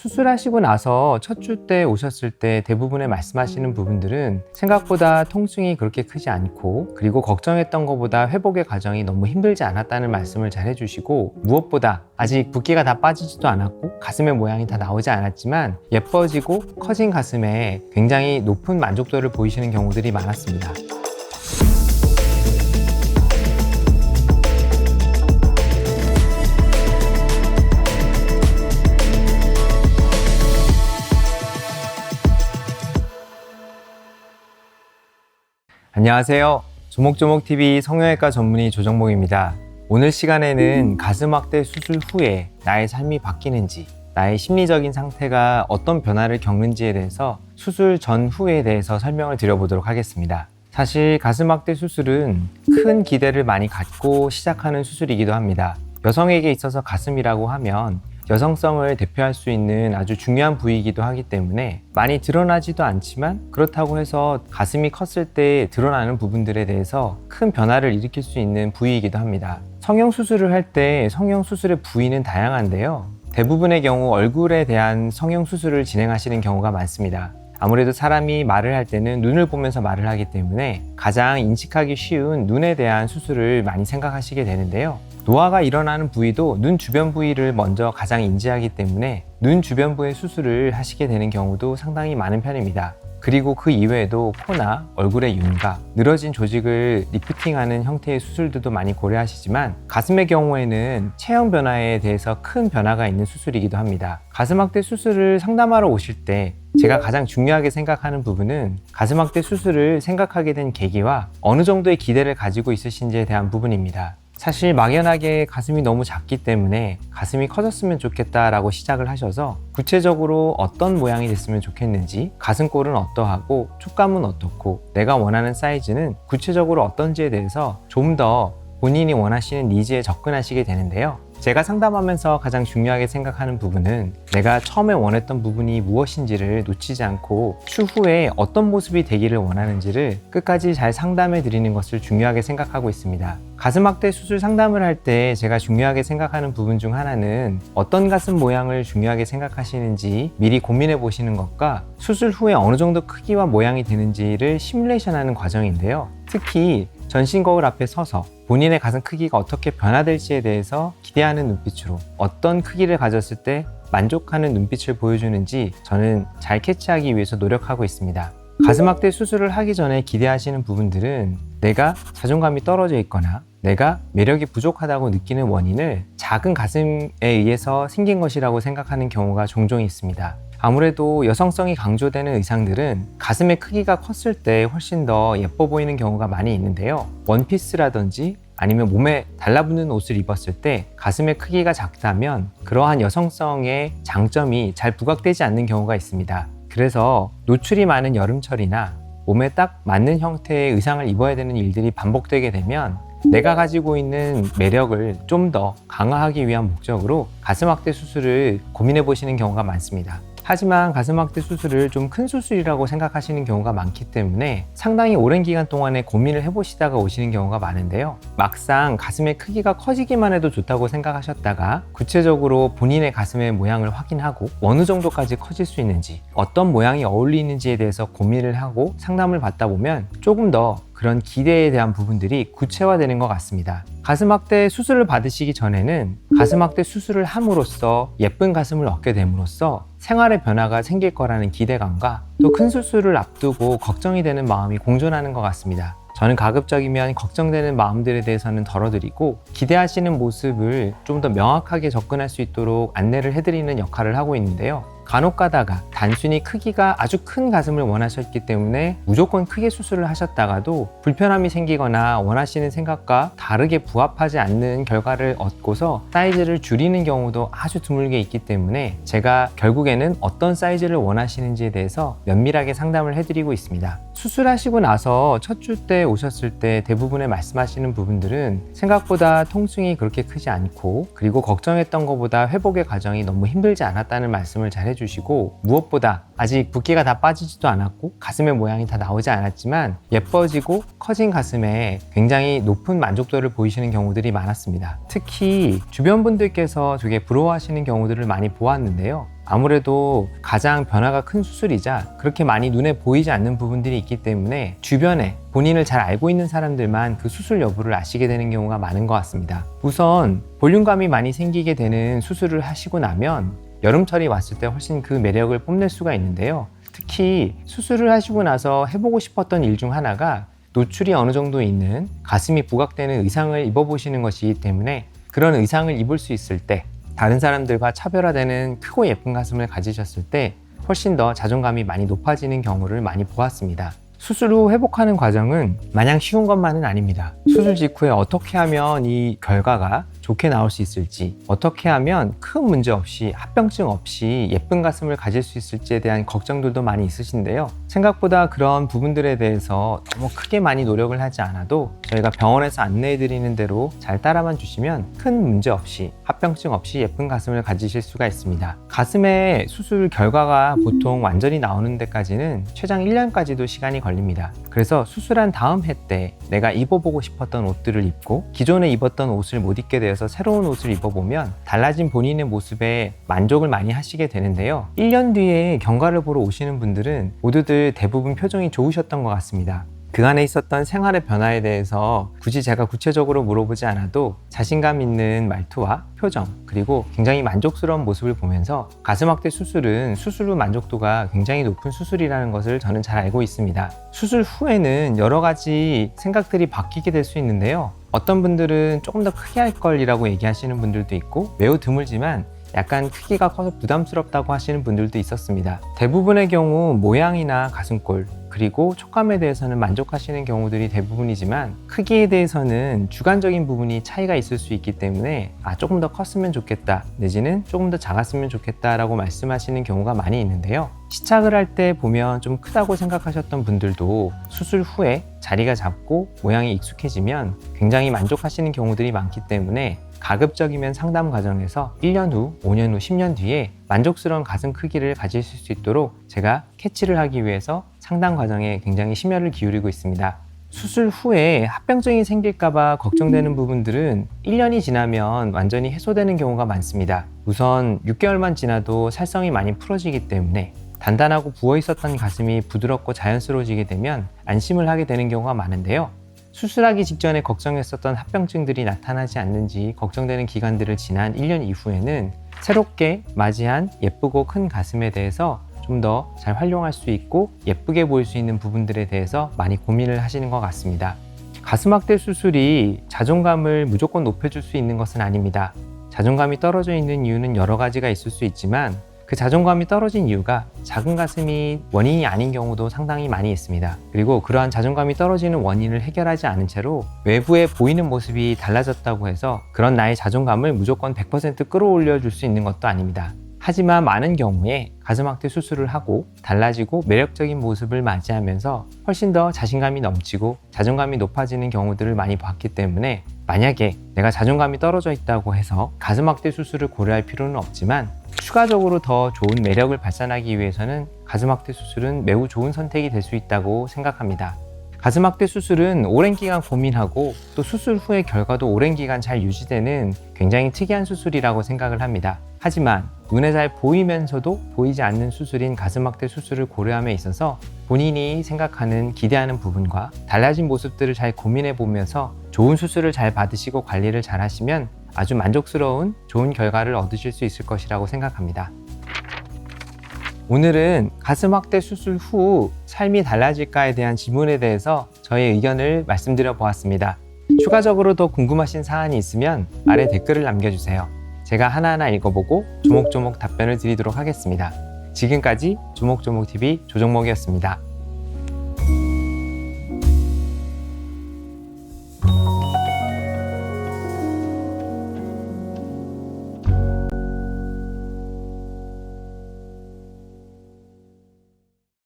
수술하시고 나서 첫 주 때 오셨을 때 대부분의 말씀하시는 부분들은 생각보다 통증이 그렇게 크지 않고, 그리고 걱정했던 것보다 회복의 과정이 너무 힘들지 않았다는 말씀을 잘 해주시고, 무엇보다 아직 붓기가 다 빠지지도 않았고 가슴의 모양이 다 나오지 않았지만 예뻐지고 커진 가슴에 굉장히 높은 만족도를 보이시는 경우들이 많았습니다. 안녕하세요. 조목조목TV 성형외과 전문의 조정목입니다. 오늘 시간에는 가슴 확대 수술 후에 나의 삶이 바뀌는지, 나의 심리적인 상태가 어떤 변화를 겪는지에 대해서 수술 전후에 대해서 설명을 드려보도록 하겠습니다. 사실 가슴 확대 수술은 큰 기대를 많이 갖고 시작하는 수술이기도 합니다. 여성에게 있어서 가슴이라고 하면 여성성을 대표할 수 있는 아주 중요한 부위이기도 하기 때문에 많이 드러나지도 않지만, 그렇다고 해서 가슴이 컸을 때 드러나는 부분들에 대해서 큰 변화를 일으킬 수 있는 부위이기도 합니다. 성형수술을 할 때 성형수술의 부위는 다양한데요, 대부분의 경우 얼굴에 대한 성형수술을 진행하시는 경우가 많습니다. 아무래도 사람이 말을 할 때는 눈을 보면서 말을 하기 때문에 가장 인식하기 쉬운 눈에 대한 수술을 많이 생각하시게 되는데요, 노화가 일어나는 부위도 눈 주변 부위를 먼저 가장 인지하기 때문에 눈 주변부의 수술을 하시게 되는 경우도 상당히 많은 편입니다. 그리고 그 이외에도 코나 얼굴의 윤곽, 늘어진 조직을 리프팅하는 형태의 수술들도 많이 고려하시지만, 가슴의 경우에는 체형 변화에 대해서 큰 변화가 있는 수술이기도 합니다. 가슴 확대 수술을 상담하러 오실 때 제가 가장 중요하게 생각하는 부분은 가슴 확대 수술을 생각하게 된 계기와 어느 정도의 기대를 가지고 있으신지에 대한 부분입니다. 사실 막연하게 가슴이 너무 작기 때문에 가슴이 커졌으면 좋겠다라고 시작을 하셔서 구체적으로 어떤 모양이 됐으면 좋겠는지, 가슴골은 어떠하고 촉감은 어떻고 내가 원하는 사이즈는 구체적으로 어떤지에 대해서 좀 더 본인이 원하시는 니즈에 접근하시게 되는데요, 제가 상담하면서 가장 중요하게 생각하는 부분은 내가 처음에 원했던 부분이 무엇인지를 놓치지 않고 추후에 어떤 모습이 되기를 원하는지를 끝까지 잘 상담해 드리는 것을 중요하게 생각하고 있습니다. 가슴 확대 수술 상담을 할 때 제가 중요하게 생각하는 부분 중 하나는 어떤 가슴 모양을 중요하게 생각하시는지 미리 고민해 보시는 것과 수술 후에 어느 정도 크기와 모양이 되는지를 시뮬레이션하는 과정인데요, 특히 전신 거울 앞에 서서 본인의 가슴 크기가 어떻게 변화될지에 대해서 기대하는 눈빛으로 어떤 크기를 가졌을 때 만족하는 눈빛을 보여주는지 저는 잘 캐치하기 위해서 노력하고 있습니다. 가슴 확대 수술을 하기 전에 기대하시는 부분들은 내가 자존감이 떨어져 있거나 내가 매력이 부족하다고 느끼는 원인을 작은 가슴에 의해서 생긴 것이라고 생각하는 경우가 종종 있습니다. 아무래도 여성성이 강조되는 의상들은 가슴의 크기가 컸을 때 훨씬 더 예뻐 보이는 경우가 많이 있는데요, 원피스라든지 아니면 몸에 달라붙는 옷을 입었을 때 가슴의 크기가 작다면 그러한 여성성의 장점이 잘 부각되지 않는 경우가 있습니다. 그래서 노출이 많은 여름철이나 몸에 딱 맞는 형태의 의상을 입어야 되는 일들이 반복되게 되면 내가 가지고 있는 매력을 좀 더 강화하기 위한 목적으로 가슴 확대 수술을 고민해 보시는 경우가 많습니다. 하지만 가슴 확대 수술을 좀 큰 수술이라고 생각하시는 경우가 많기 때문에 상당히 오랜 기간 동안에 고민을 해보시다가 오시는 경우가 많은데요, 막상 가슴의 크기가 커지기만 해도 좋다고 생각하셨다가 구체적으로 본인의 가슴의 모양을 확인하고 어느 정도까지 커질 수 있는지, 어떤 모양이 어울리는지에 대해서 고민을 하고 상담을 받다 보면 조금 더 그런 기대에 대한 부분들이 구체화되는 것 같습니다. 가슴 확대 수술을 받으시기 전에는 가슴 확대 수술을 함으로써 예쁜 가슴을 얻게 됨으로써 생활의 변화가 생길 거라는 기대감과 또 큰 수술을 앞두고 걱정이 되는 마음이 공존하는 것 같습니다. 저는 가급적이면 걱정되는 마음들에 대해서는 덜어드리고 기대하시는 모습을 좀 더 명확하게 접근할 수 있도록 안내를 해드리는 역할을 하고 있는데요, 간혹 가다가 단순히 크기가 아주 큰 가슴을 원하셨기 때문에 무조건 크게 수술을 하셨다가도 불편함이 생기거나 원하시는 생각과 다르게 부합하지 않는 결과를 얻고서 사이즈를 줄이는 경우도 아주 드물게 있기 때문에 제가 결국에는 어떤 사이즈를 원하시는지에 대해서 면밀하게 상담을 해드리고 있습니다. 수술하시고 나서 첫 주 때 오셨을 때 대부분의 말씀하시는 부분들은 생각보다 통증이 그렇게 크지 않고, 그리고 걱정했던 것보다 회복의 과정이 너무 힘들지 않았다는 말씀을 잘 해주시고, 무엇보다 아직 붓기가 다 빠지지도 않았고 가슴의 모양이 다 나오지 않았지만 예뻐지고 커진 가슴에 굉장히 높은 만족도를 보이시는 경우들이 많았습니다. 특히 주변 분들께서 되게 부러워하시는 경우들을 많이 보았는데요, 아무래도 가장 변화가 큰 수술이자 그렇게 많이 눈에 보이지 않는 부분들이 있기 때문에 주변에 본인을 잘 알고 있는 사람들만 그 수술 여부를 아시게 되는 경우가 많은 것 같습니다. 우선 볼륨감이 많이 생기게 되는 수술을 하시고 나면 여름철이 왔을 때 훨씬 그 매력을 뽐낼 수가 있는데요. 특히 수술을 하시고 나서 해보고 싶었던 일 중 하나가 노출이 어느 정도 있는 가슴이 부각되는 의상을 입어보시는 것이기 때문에 그런 의상을 입을 수 있을 때 다른 사람들과 차별화되는 크고 예쁜 가슴을 가지셨을 때 훨씬 더 자존감이 많이 높아지는 경우를 많이 보았습니다. 수술 후 회복하는 과정은 마냥 쉬운 것만은 아닙니다. 수술 직후에 어떻게 하면 이 결과가 좋게 나올 수 있을지, 어떻게 하면 큰 문제 없이 합병증 없이 예쁜 가슴을 가질 수 있을지에 대한 걱정들도 많이 있으신데요. 생각보다 그런 부분들에 대해서 너무 크게 많이 노력을 하지 않아도 저희가 병원에서 안내해 드리는 대로 잘 따라만 주시면 큰 문제 없이 합병증 없이 예쁜 가슴을 가지실 수가 있습니다. 가슴의 수술 결과가 보통 완전히 나오는 데까지는 최장 1년까지도 시간이 걸립니다. 그래서 수술한 다음 해 때 내가 입어보고 싶었던 옷들을 입고 기존에 입었던 옷을 못 입게 되어서 새로운 옷을 입어보면 달라진 본인의 모습에 만족을 많이 하시게 되는데요. 1년 뒤에 경과를 보러 오시는 분들은 모두들 대부분 표정이 좋으셨던 것 같습니다. 그간에 있었던 생활의 변화에 대해서 굳이 제가 구체적으로 물어보지 않아도 자신감 있는 말투와 표정, 그리고 굉장히 만족스러운 모습을 보면서 가슴 확대 수술은 수술 후 만족도가 굉장히 높은 수술이라는 것을 저는 잘 알고 있습니다. 수술 후에는 여러 가지 생각들이 바뀌게 될 수 있는데요. 어떤 분들은 조금 더 크게 할 걸이라고 얘기하시는 분들도 있고, 매우 드물지만 약간 크기가 커서 부담스럽다고 하시는 분들도 있었습니다. 대부분의 경우 모양이나 가슴골, 그리고 촉감에 대해서는 만족하시는 경우들이 대부분이지만 크기에 대해서는 주관적인 부분이 차이가 있을 수 있기 때문에 조금 더 컸으면 좋겠다, 내지는 조금 더 작았으면 좋겠다 라고 말씀하시는 경우가 많이 있는데요. 시착을 할 때 보면 좀 크다고 생각하셨던 분들도 수술 후에 자리가 잡고 모양이 익숙해지면 굉장히 만족하시는 경우들이 많기 때문에 가급적이면 상담 과정에서 1년 후, 5년 후, 10년 뒤에 만족스러운 가슴 크기를 가지실 수 있도록 제가 캐치를 하기 위해서 상담 과정에 굉장히 심혈을 기울이고 있습니다. 수술 후에 합병증이 생길까봐 걱정되는 부분들은 1년이 지나면 완전히 해소되는 경우가 많습니다. 우선 6개월만 지나도 살성이 많이 풀어지기 때문에 단단하고 부어 있었던 가슴이 부드럽고 자연스러워지게 되면 안심을 하게 되는 경우가 많은데요. 수술하기 직전에 걱정했었던 합병증들이 나타나지 않는지 걱정되는 기간들을 지난 1년 이후에는 새롭게 맞이한 예쁘고 큰 가슴에 대해서 좀 더 잘 활용할 수 있고 예쁘게 보일 수 있는 부분들에 대해서 많이 고민을 하시는 것 같습니다. 가슴 확대 수술이 자존감을 무조건 높여줄 수 있는 것은 아닙니다. 자존감이 떨어져 있는 이유는 여러 가지가 있을 수 있지만 그 자존감이 떨어진 이유가 작은 가슴이 원인이 아닌 경우도 상당히 많이 있습니다. 그리고 그러한 자존감이 떨어지는 원인을 해결하지 않은 채로 외부에 보이는 모습이 달라졌다고 해서 그런 나의 자존감을 무조건 100% 끌어올려 줄 수 있는 것도 아닙니다. 하지만 많은 경우에 가슴 확대 수술을 하고 달라지고 매력적인 모습을 맞이하면서 훨씬 더 자신감이 넘치고 자존감이 높아지는 경우들을 많이 봤기 때문에 만약에 내가 자존감이 떨어져 있다고 해서 가슴 확대 수술을 고려할 필요는 없지만 추가적으로 더 좋은 매력을 발산하기 위해서는 가슴 확대 수술은 매우 좋은 선택이 될 수 있다고 생각합니다. 가슴 확대 수술은 오랜 기간 고민하고 또 수술 후의 결과도 오랜 기간 잘 유지되는 굉장히 특이한 수술이라고 생각을 합니다. 하지만 눈에 잘 보이면서도 보이지 않는 수술인 가슴 확대 수술을 고려함에 있어서 본인이 생각하는 기대하는 부분과 달라진 모습들을 잘 고민해 보면서 좋은 수술을 잘 받으시고 관리를 잘 하시면 아주 만족스러운 좋은 결과를 얻으실 수 있을 것이라고 생각합니다. 오늘은 가슴 확대 수술 후 삶이 달라질까에 대한 질문에 대해서 저의 의견을 말씀드려 보았습니다. 추가적으로 더 궁금하신 사안이 있으면 아래 댓글을 남겨주세요. 제가 하나하나 읽어보고 조목조목 답변을 드리도록 하겠습니다. 지금까지 조목조목TV 조정목이었습니다.